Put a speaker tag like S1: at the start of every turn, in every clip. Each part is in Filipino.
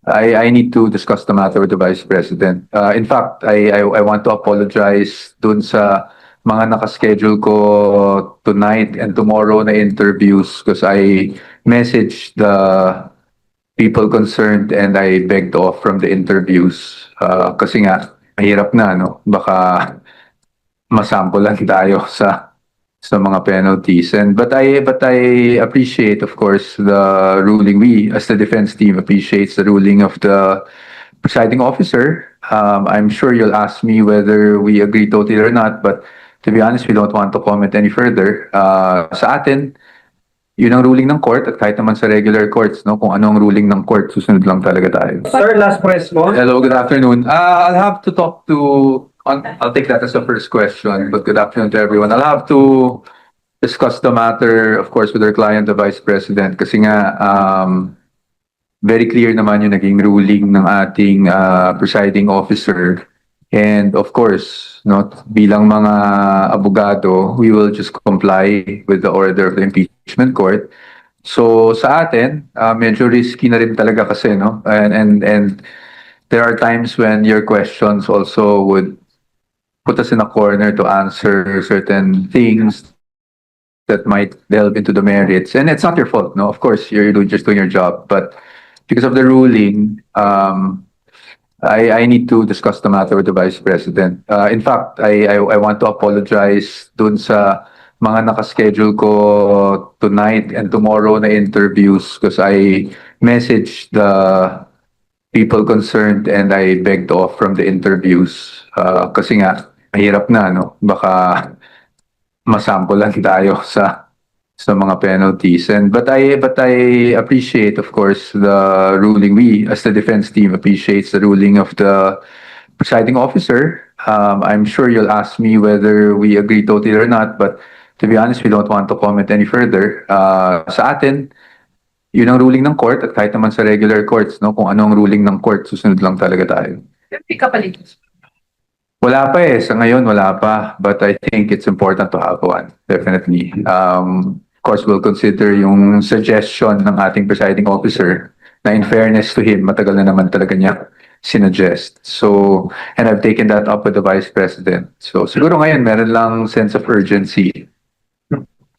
S1: I need to discuss the matter with the Vice President. In fact, I want to apologize dun sa mga nakaschedule ko tonight and tomorrow na interviews because I messaged the people concerned and I begged off from the interviews. Kasi nga, mahirap na, no? Baka masampulan tayo sa mga penalties. But I appreciate, of course, the ruling. We as the defense team appreciates the ruling of the presiding officer. I'm sure you'll ask me whether we agree totally or not, but to be honest, we don't want to comment any further. Sa atin, yun ang ruling ng court at kahit naman sa regular courts, no, kung ano ang ruling ng court, susunod lang talaga tayo.
S2: Sir, last press mo.
S1: Hello, good afternoon. I'll have to talk to, I'll take that as the first question, but good afternoon to everyone. I'll have to discuss the matter, of course, with our client, the Vice President, kasi nga, very clear naman yung naging ruling ng ating presiding officer. And of course, no, bilang mga abogado, we will just comply with the order of the impeachment court. So sa atin, medyo risky na rin talaga kasi, no? And there are times when your questions also would put us in a corner to answer certain things that might delve into the merits. And it's not your fault, no? Of course, you're just doing your job. But because of the ruling, I need to discuss the matter with the Vice President. In fact, I want to apologize dun sa mga nakaschedule ko tonight and tomorrow na interviews because I messaged the people concerned and I begged off from the interviews. Kasi nga, mahirap na, no? Baka masampulan tayo sa mga penalties. But I appreciate, of course, the ruling. We as the defense team appreciates the ruling of the presiding officer. I'm sure you'll ask me whether we agree totally or not, but to be honest, we don't want to comment any further. Sa atin, yun ang ruling ng court at kahit naman sa regular courts, no, kung ano ang ruling ng court, susunod lang talaga tayo. Wala pa sa ngayon wala pa, but I think it's important to have one, definitely. Of course, we'll consider yung suggestion ng ating presiding officer na in fairness to him, matagal na naman talaga niya sinuggest. So, and I've taken that up with the Vice President. So, siguro ngayon, meron lang sense of urgency.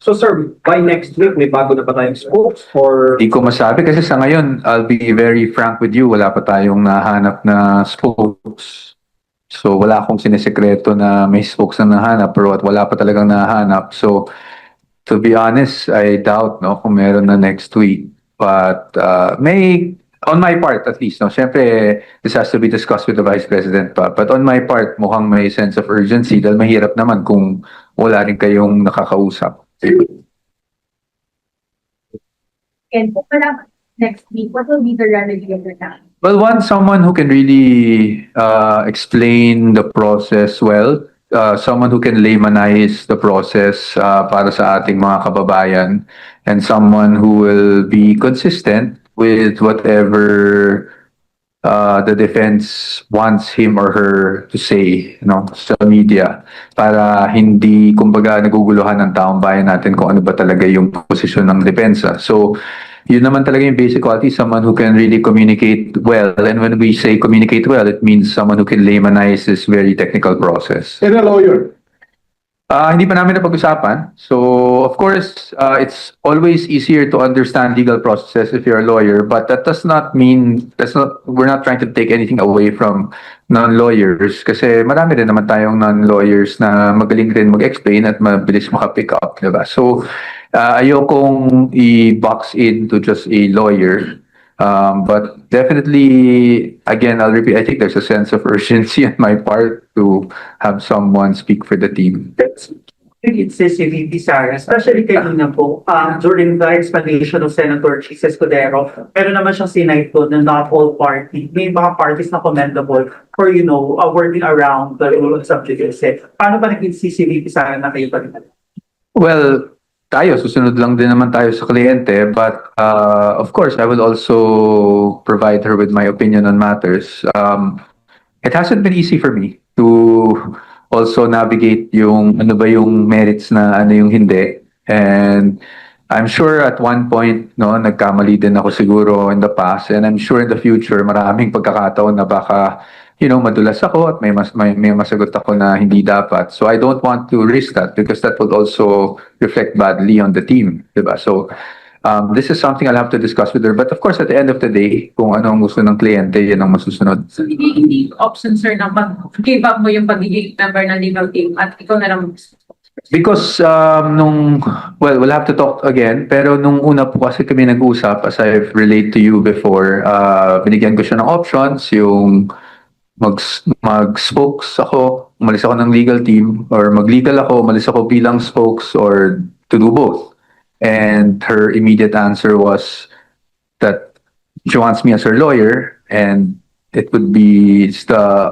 S2: So sir, by next week, may bago na pa tayong spokes or...
S1: Hindi ko masabi kasi sa ngayon, I'll be very frank with you, wala pa tayong nahanap na spokes. So wala akong sinisekreto na may spokes na nahanap pero wala pa talagang nahanap. So to be honest, I doubt no kung meron na next week. But may on my part at least no. Syempre this has to be discussed with the Vice President pa. But on my part, mukhang may sense of urgency dahil mahirap naman kung wala rin kayong nakakausap.
S3: And kung wala next week, what will be the remedy of the time?
S1: Well, someone who can really explain the process well, someone who can laymanize the process para sa ating mga kababayan, and someone who will be consistent with whatever the defense wants him or her to say, you know, sa media, para hindi, kumbaga, naguguluhan ng taong bayan natin kung ano ba talaga yung posisyon ng depensa. So, yun naman talaga yung basic quality, someone who can really communicate well. And when we say communicate well, it means someone who can laymanize this very technical process.
S2: And a lawyer.
S1: Hindi pa namin napag-usapan. So, of course, it's always easier to understand legal processes if you're a lawyer, but that does not mean, we're not trying to take anything away from non-lawyers kasi marami rin naman tayong non-lawyers na magaling rin mag-explain at mabilis maka-pick up, diba? So, ayokong i-box into just a lawyer. But definitely, again, I'll repeat, I think there's a sense of urgency on my part to have someone speak for the team.
S4: It's CCVP, Sara, especially kanina po, during the explanation of Senator Chis Escudero, meron naman siyang sinight doon na not all parties, may mga parties na commendable for, working around the rule of subjudice. Paano ba naging CCVP, Sara, na kayo pa rin?
S1: Well, tayo, susunod lang din naman tayo sa kliyente, but of course, I will also provide her with my opinion on matters. It hasn't been easy for me to also navigate yung ano ba yung merits na ano yung hindi. And I'm sure at one point, no, nagkamali din ako siguro in the past, and I'm sure in the future, maraming pagkakataon na baka, madulas ako at may masagot ako na hindi dapat. So I don't want to risk that because that would also reflect badly on the team, diba? So this is something I'll have to discuss with her. But of course, at the end of the day, kung ano ang gusto ng kliyente, yan ang masusunod.
S5: So, hindi option, sir, na mag-give up mo yung pagiging member ng legal team at ikaw na lang.
S1: Because we'll have to talk again, pero nung una po kasi kami nag-usap, as I've relayed to you before, binigyan ko siya ng options, yung mag-spokes ako, umalis ako ng legal team, or mag-legal ako, umalis ako bilang spokes, or to do both. And her immediate answer was that she wants me as her lawyer, and the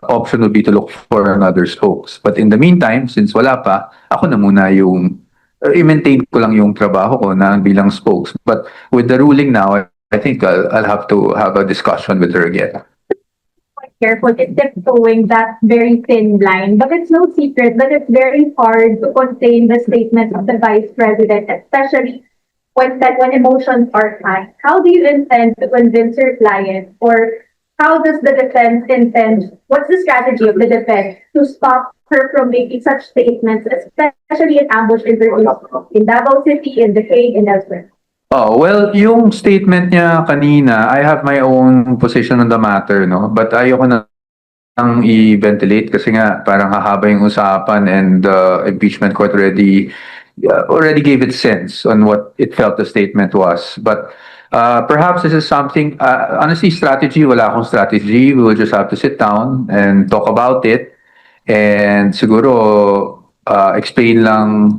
S1: option would be to look for another spokes. But in the meantime, since wala pa, ako na muna i-maintain ko lang yung trabaho ko na bilang spokes. But with the ruling now, I think I'll have to have a discussion with her again.
S3: Careful in tiptoeing that very thin line, but it's no secret that it's very hard to contain the statements of the Vice President, especially when emotions are high. How do you intend to convince your client, or how does the defense intend, what's the strategy of the defense to stop her from making such statements, especially in ambush interviews in Davao City, in The Hague, and elsewhere?
S1: Oh, well, yung statement niya kanina, I have my own position on the matter, no? But ayoko na nang i-ventilate kasi nga parang hahaba yung usapan, and the impeachment court already gave its sense on what it felt the statement was. But perhaps this is something, honestly, strategy, wala akong strategy. We will just have to sit down and talk about it, and siguro explain lang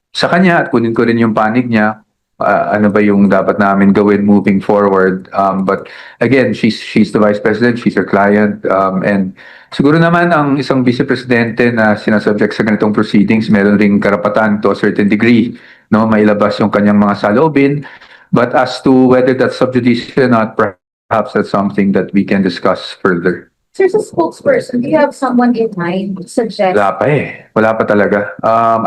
S1: sa kanya at kunin ko rin yung panig niya. Ano ba yung dapat namin gawin moving forward. But again, she's the Vice President, she's her client, and siguro naman ang isang Vice Presidente na sinasubject sa ganitong proceedings, meron ring karapatan to a certain degree, no, mailabas yung kanyang mga saloobin. But as to whether that's sub judice or not, perhaps that's something that we can discuss further.
S6: Sir, as a spokesperson, do you have someone in mind to suggest?
S1: Wala pa eh. Wala pa talaga.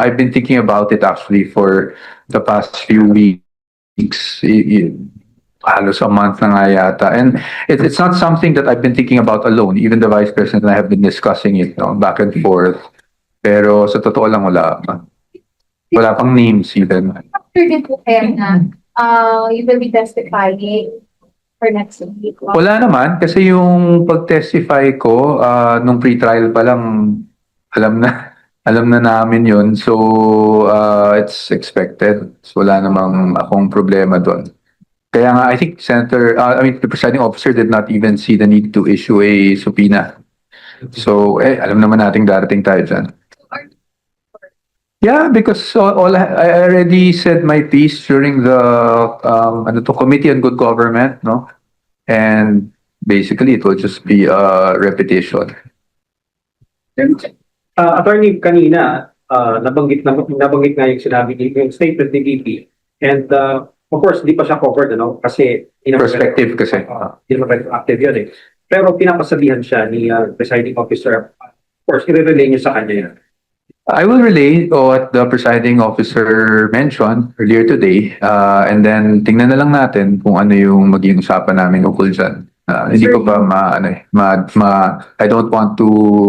S1: I've been thinking about it actually for the past few weeks. Halos a month na nga yata. And it's not something that I've been thinking about alone. Even the Vice President and I have been discussing it, no, back and forth. Pero sa totoo lang wala pa. Wala pang names even.
S6: After din po kaya na you will be testifying for next week?
S1: Wala naman kasi yung pag-testify ko nung pre-trial pa lang alam na namin yun. So it's expected. So wala namang akong problema doon. Kaya nga I think the presiding officer did not even see the need to issue a subpoena. So alam naman nating darating tayo dyan. Yeah, because I already said my piece during the Committee on Good Government, no? And basically it will just be a repetition.
S2: Attorney, kanina, nabanggit nga yung sinabi yung statement ni VP. And of course, di pa siya covered, ano? Kasi
S1: Perspective kasi.
S2: Hindi naman active yun eh. Pero pinapasabihan siya ni presiding officer. Of course, i-relay niyo sa kanya yan.
S1: I will relay what the presiding officer mentioned earlier today, and then tingnan na lang natin kung ano yung maging usapan namin ukol dyan. Hindi ko pa I don't want to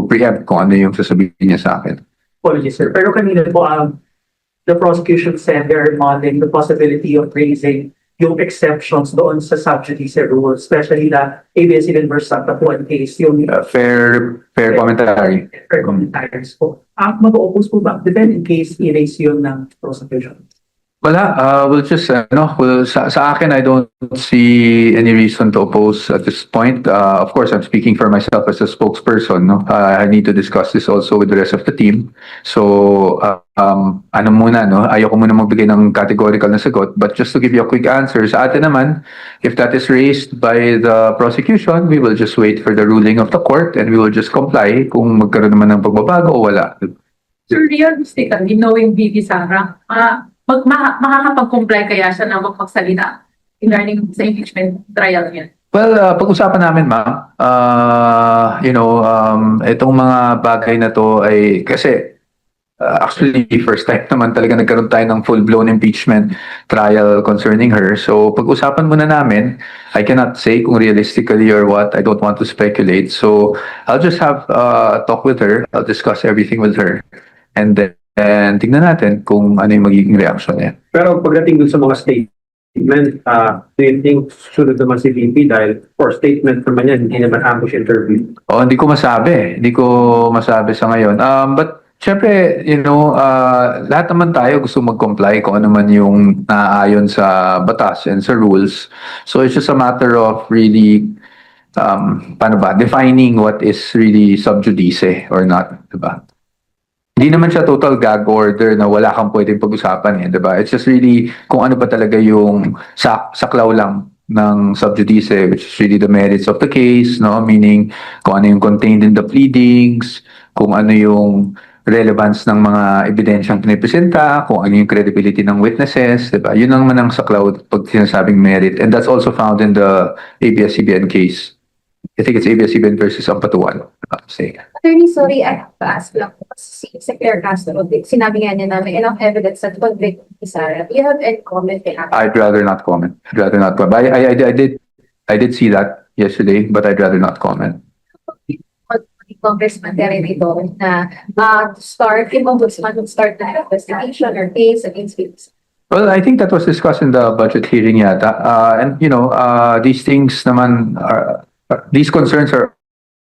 S1: preempt kung ano yung sasabihin niya sa akin.
S4: Apologies, sir. Pero kanina po, the prosecution said they're modeling the possibility of raising yung exceptions doon sa sub judice rules, especially the ABS-CBN versus Santa Juan case, yung
S1: Fair commentary.
S4: fair commentaries po. Mag-oppose po ba? Depende in case i-raise yun ng prosecution.
S1: Wala, we'll just, sa akin, I don't see any reason to oppose at this point. Of course, I'm speaking for myself as a spokesperson, no? I need to discuss this also with the rest of the team. So, muna, no? Ayoko muna magbigay ng categorical na sagot, but just to give you a quick answer, sa atin naman, if that is raised by the prosecution, we will just wait for the ruling of the court and we will just comply kung magkaroon naman ng pagbabago o wala.
S5: Sir, realistically, knowing VP Sara, makakapag-comply kaya siya na magpagsalita regarding sa impeachment trial niya?
S1: Well, pag-usapan namin, ma'am, itong mga bagay na to ay kasi actually, first time naman talaga nagkaroon tayo ng full-blown impeachment trial concerning her. So, pag-usapan muna namin, I cannot say kung realistically or what. I don't want to speculate. So, I'll just have a talk with her. I'll discuss everything with her. And then, tignan natin kung ano yung magiging reaction niya.
S2: Pero pagdating dun sa mga statement, do you think sunod naman si VP dahil for statement naman yan, hindi naman ambush interview?
S1: O, hindi ko masabi. Hindi ko masabi sa ngayon. But, syempre, lahat naman tayo gusto mag-comply kung ano man yung naaayon sa batas and sa rules. So, it's just a matter of really, paano ba, defining what is really sub judice or not, diba? Hindi naman siya total gag order na wala kang pwedeng pag-usapan, diba? It's just really kung ano ba talaga yung saklaw lang ng sub judice, which is really the merits of the case, no? Meaning kung ano yung contained in the pleadings, kung ano yung relevance ng mga ebidensyang pinipresenta, kung ano yung credibility ng witnesses, diba? Yun lang man ang saklaw pag sinasabing merit. And that's also found in the ABS-CBN case. I think it's ABS-CBN versus Ampatuan. I'm not mistaken.
S6: Attorney, sorry, I have to ask lang. Si Claire Castro, sinabi nga niya na may enough evidence that convict ni Sarah. Do you have any comment kay Actor?
S1: I'd rather not comment. I'd rather not comment. I did see that yesterday, but I'd rather not comment.
S6: Congressman Terry dito na start, yung ombudsman would start the investigation or case against people.
S1: Well, I think that was discussed in the budget hearing yata. And, these things naman these concerns are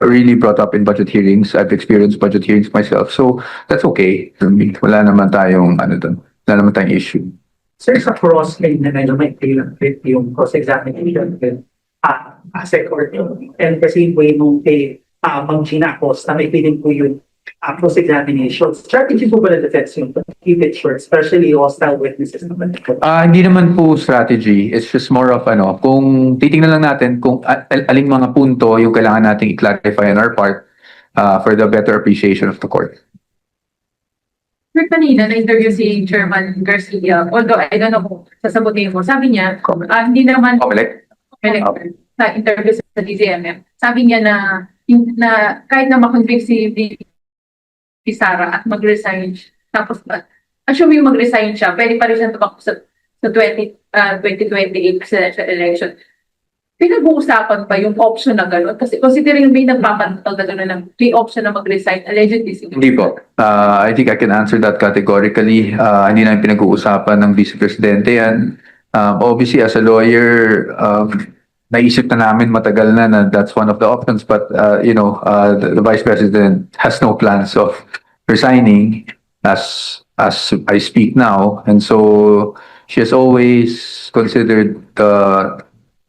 S1: really brought up in budget hearings. I've experienced budget hearings myself. So, that's okay. Wala naman tayong, wala naman tayong issue.
S4: Sir, sa cross-claim na medyo may fit yung cross-examination with ASEC or and the same way nung kay Ma'am Gina Acosta, may feeling po yung cross-examination. Strategy po ba na defense yung keep it short, especially hostile witnesses naman?
S1: Hindi naman po strategy. It's just more of kung titingnan lang natin kung aling mga punto yung kailangan nating i-clarify on our part for the better appreciation of the court.
S5: Sir, kanina na-interview si Chairman Garcia, although I don't know kung sasagutin mo, sabi niya, hindi naman
S1: Comelec?
S5: sa interview sa DZMM, sabi niya na kahit na makonvict si Sara at mag-resign siya, tapos assuming mag-resign siya, pwede pa rin siya tumakbo sa 2028 presidential election. Pinag-uusapan pa yung option na gano'n? Kasi considering may nagpapantag na gano'n ng may option na mag-resign, allegedly.
S1: Hindi po. I think I can answer that categorically. Hindi na pinag-uusapan ng Vice Presidente yan. Obviously, as a lawyer, naisip na namin matagal na that's one of the options. But, the Vice President has no plans of resigning as I speak now. And so, she has always considered the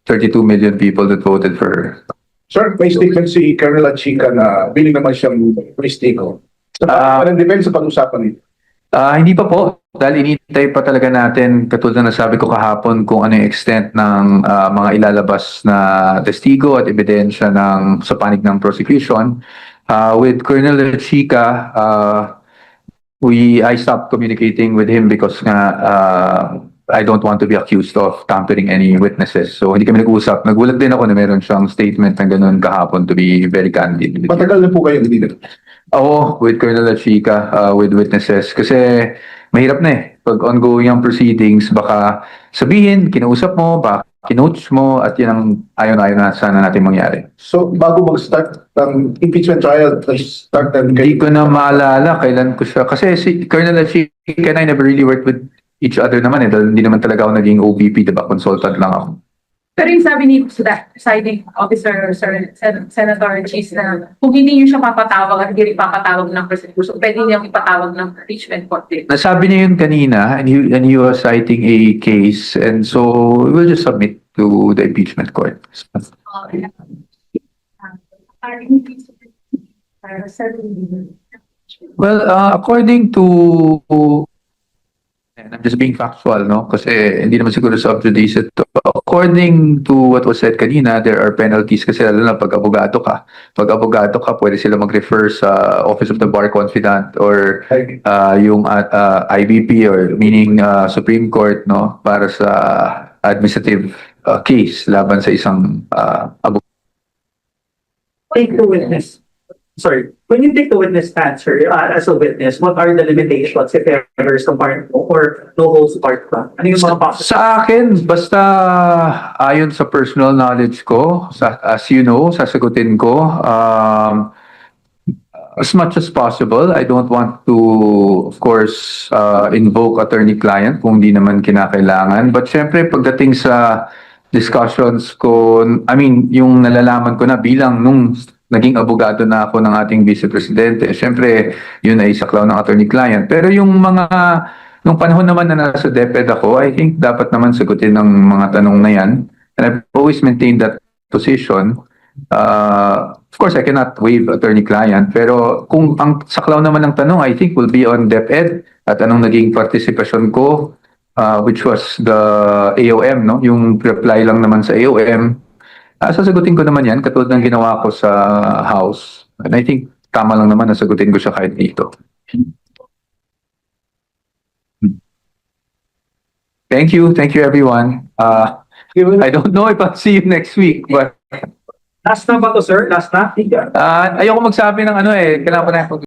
S1: 32 million people that voted for her.
S7: Sir, may statement si Colonel Chica na biling naman siyang polistigo. So, parang depende sa pag-usapan nito.
S1: Hindi pa po, dahil inintay pa talaga natin, katulad na nasabi ko kahapon, kung ano yung extent ng mga ilalabas na testigo at ebidensya sa panig ng prosecution. With Colonel Chica, I stopped communicating with him because I don't want to be accused of tampering any witnesses. So, hindi kami nag-usap. Nagulat din ako na meron siyang statement na ganun kahapon, to be very candid.
S7: Matagal na po kayo dito.
S1: Oo, with Colonel Chica, with witnesses. Kasi mahirap na eh. Pag ongoing ang proceedings, baka sabihin, kinausap mo, baka kinoach mo, at yan ang ayon-ayon na sana natin mangyari.
S7: So, bago mag-start ng impeachment trial, start ng
S1: Hindi ko na maalala kailan ko siya. Kasi si Colonel Chica and I never really worked with each other naman eh. Dahil hindi naman talaga ako naging OVP, diba? Consultant lang ako.
S5: Pero yung sabi ni presiding officer, Senator Cheese, na kung hindi niyo siya papatawag at hindi rin papatawag ng prosecution, pwede niyang ipatawag ng impeachment court din.
S1: Nasabi niya yun kanina, and he was citing a case, and so we'll just submit to the impeachment court. Well, according to, and I'm just being factual, no? Kasi hindi naman siguro sub judice ito. According to what was said kanina, there are penalties kasi lalo na pag abogado ka. Pag abogado ka, pwede sila mag-refer sa Office of the Bar Confidant or yung IBP or meaning Supreme Court, no? Para sa administrative case laban sa isang abogado.
S4: Take the witness. sorry, when you take the witness stand, sir, as a witness, what are the limitations if ever sa part mo or no holds part ka? Ano yung mga process?
S1: Sa akin, basta ayon sa personal knowledge ko, as you know, sasagutin ko, as much as possible. I don't want to, of course, invoke attorney-client kung di naman kinakailangan. But syempre, pagdating sa discussions ko, I mean, yung nalalaman ko na bilang nung naging abogado na ako ng ating Vice Presidente, syempre, yun ay saklaw ng attorney-client. Pero yung mga, nung panahon naman na nasa DepEd ako, I think dapat naman sagutin ng mga tanong na yan. And I've always maintained that position. Of course, I cannot waive attorney-client, pero kung ang saklaw naman ng tanong, I think will be on DepEd at anong naging participation ko, which was the AOM, no? Yung reply lang naman sa AOM. Sasagutin ko naman yan, katulad ng ginawa ko sa House. And I think tama lang naman na sagutin ko siya kahit dito. Thank you everyone. I don't know if I'll see you next week, but
S2: Last na ba to, sir? Last na?
S1: ayoko magsabi ng ano eh, kailangan ko na